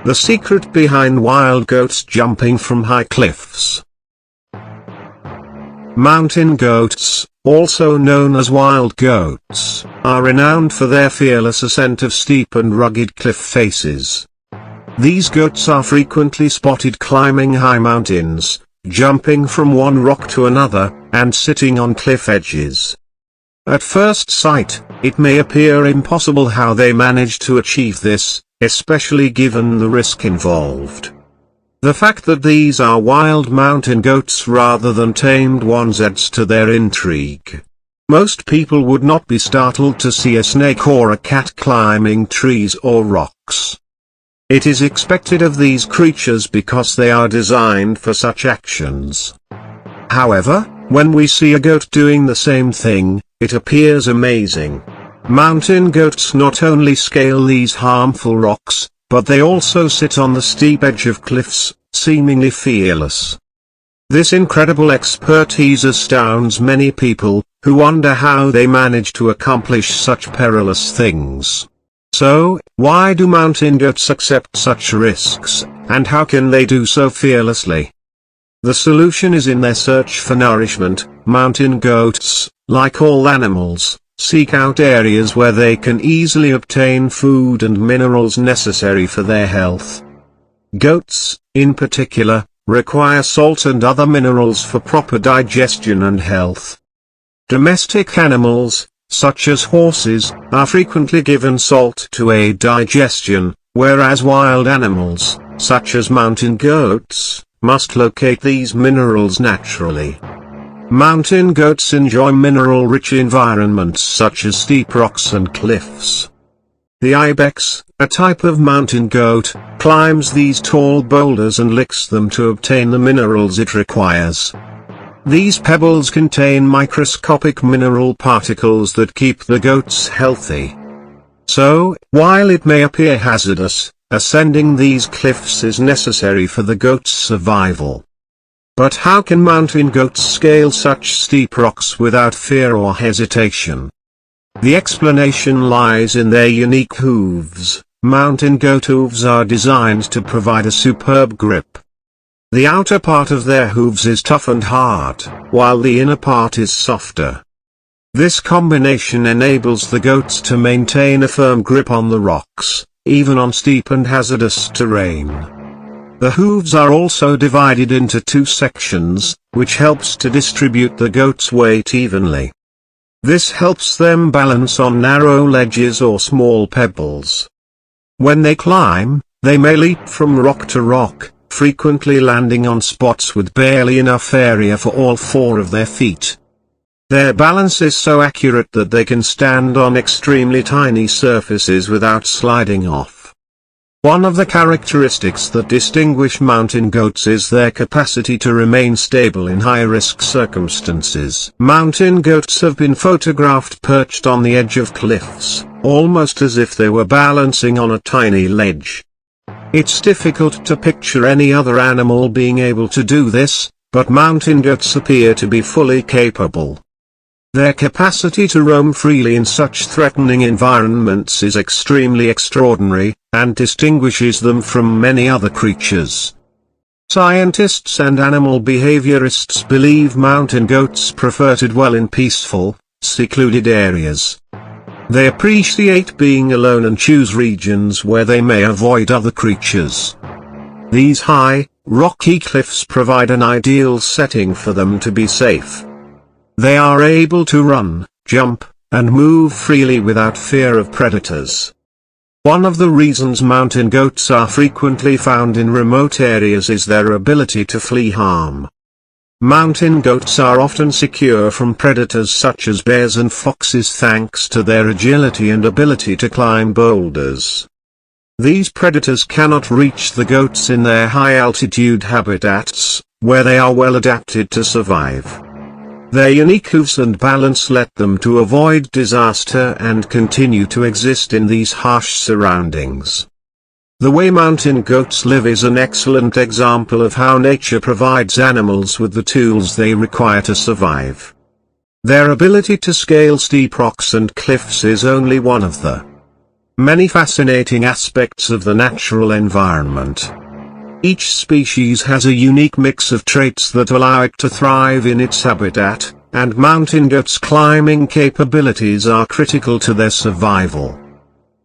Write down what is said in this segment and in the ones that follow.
The secret behind wild goats jumping from high cliffs. Mountain goats, also known as wild goats, are renowned for their fearless ascent of steep and rugged cliff faces. These goats are frequently spotted climbing high mountains, jumping from one rock to another, and sitting on cliff edges. At first sight, it may appear impossible how they manage to achieve this, especially given the risk involved. The fact that these are wild mountain goats rather than tamed ones adds to their intrigue. Most people would not be startled to see a snake or a cat climbing trees or rocks. It is expected of these creatures because they are designed for such actions. However, when we see a goat doing the same thing, it appears amazing. Mountain goats not only scale these harmful rocks, but they also sit on the steep edge of cliffs, seemingly fearless. This incredible expertise astounds many people, who wonder how they manage to accomplish such perilous things. So, why do mountain goats accept such risks, and how can they do so fearlessly? The solution is in their search for nourishment. Mountain goats, like all animals, seek out areas where they can easily obtain food and minerals necessary for their health. Goats, in particular, require salt and other minerals for proper digestion and health. Domestic animals, such as horses, are frequently given salt to aid digestion, whereas wild animals, such as mountain goats, must locate these minerals naturally. Mountain goats enjoy mineral-rich environments such as steep rocks and cliffs. The ibex, a type of mountain goat, climbs these tall boulders and licks them to obtain the minerals it requires. These pebbles contain microscopic mineral particles that keep the goats healthy. So, while it may appear hazardous, ascending these cliffs is necessary for the goat's survival. But how can mountain goats scale such steep rocks without fear or hesitation? The explanation lies in their unique hooves. Mountain goat hooves are designed to provide a superb grip. The outer part of their hooves is tough and hard, while the inner part is softer. This combination enables the goats to maintain a firm grip on the rocks, even on steep and hazardous terrain. The hooves are also divided into two sections, which helps to distribute the goat's weight evenly. This helps them balance on narrow ledges or small pebbles. When they climb, they may leap from rock to rock, frequently landing on spots with barely enough area for all four of their feet. Their balance is so accurate that they can stand on extremely tiny surfaces without sliding off. One of the characteristics that distinguish mountain goats is their capacity to remain stable in high-risk circumstances. Mountain goats have been photographed perched on the edge of cliffs, almost as if they were balancing on a tiny ledge. It's difficult to picture any other animal being able to do this, but mountain goats appear to be fully capable. Their capacity to roam freely in such threatening environments is extremely extraordinary, and distinguishes them from many other creatures. Scientists and animal behaviorists believe mountain goats prefer to dwell in peaceful, secluded areas. They appreciate being alone and choose regions where they may avoid other creatures. These high, rocky cliffs provide an ideal setting for them to be safe. They are able to run, jump, and move freely without fear of predators. One of the reasons mountain goats are frequently found in remote areas is their ability to flee harm. Mountain goats are often secure from predators such as bears and foxes thanks to their agility and ability to climb boulders. These predators cannot reach the goats in their high-altitude habitats, where they are well adapted to survive. Their unique hooves and balance let them to avoid disaster and continue to exist in these harsh surroundings. The way mountain goats live is an excellent example of how nature provides animals with the tools they require to survive. Their ability to scale steep rocks and cliffs is only one of the many fascinating aspects of the natural environment. Each species has a unique mix of traits that allow it to thrive in its habitat, and mountain goats' climbing capabilities are critical to their survival.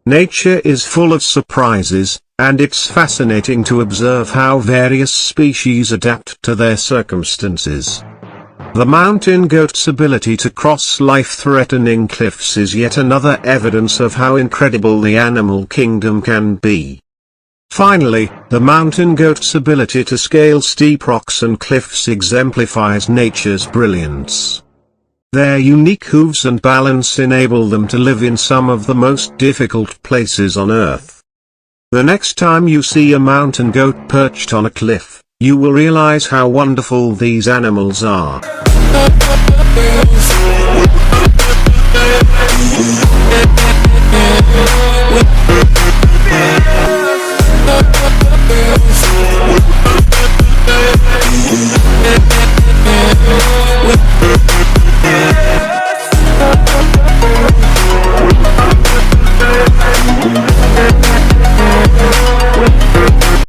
Nature is full of surprises, and it's fascinating to observe how various species adapt to their circumstances. The mountain goat's ability to cross life-threatening cliffs is yet another evidence of how incredible the animal kingdom can be. Finally, the mountain goat's ability to scale steep rocks and cliffs exemplifies nature's brilliance. Their unique hooves and balance enable them to live in some of the most difficult places on Earth. The next time you see a mountain goat perched on a cliff, you will realize how wonderful these animals are. With